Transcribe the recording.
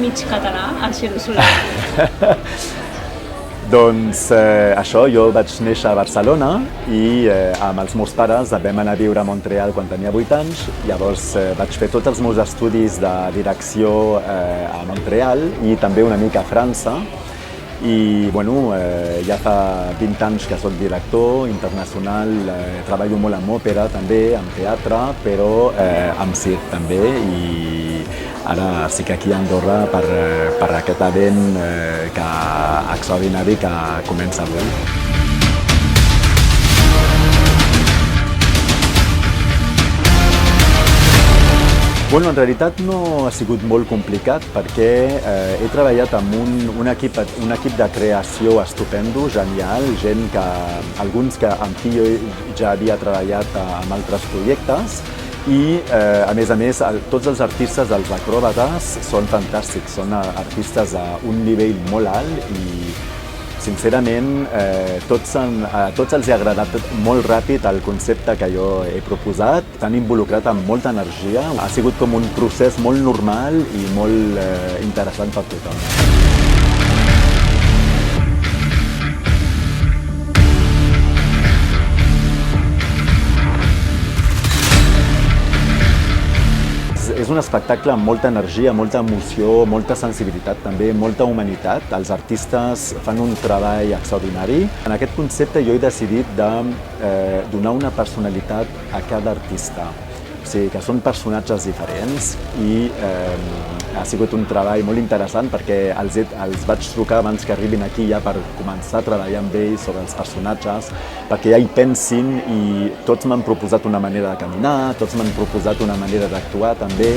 mig català, Arxero Soler? Doncs això, jo vaig néixer a Barcelona i amb els meus pares vam anar a viure a Montreal quan tenia 8 anys. Llavors vaig fer tots els meus estudis de direcció a Montreal i també una mica a França. I bueno, ja fa 20 anys que soc director internacional, treballo molt amb òpera també, amb teatre, però amb circ també. I ara sí que aquí a Andorra per aquest event extraordinari que comença avui. Bueno, en realitat no ha sigut molt complicat perquè he treballat amb un equip de creació estupendo, genial, gent que alguns que amb qui jo ja havia treballat amb altres projectes i a més, tots els artistes, els acròbates, són fantàstics, són artistes a un nivell molt alt i sincerament tots els ha agradat molt ràpid el concepte que jo he proposat, t'han involucrat amb molta energia, ha sigut com un procés molt normal i molt interessant per tothom. És un espectacle amb molta energia, molta emoció, molta sensibilitat també, molta humanitat. Els artistes fan un treball extraordinari. En aquest concepte jo he decidit de donar una personalitat a cada artista. O sigui, que són personatges diferents i ha sigut un treball molt interessant perquè els vaig trucar abans que arribin aquí ja per començar a treballar amb ells sobre els personatges, perquè ja hi pensin i tots m'han proposat una manera de caminar, tots m'han proposat una manera d'actuar també.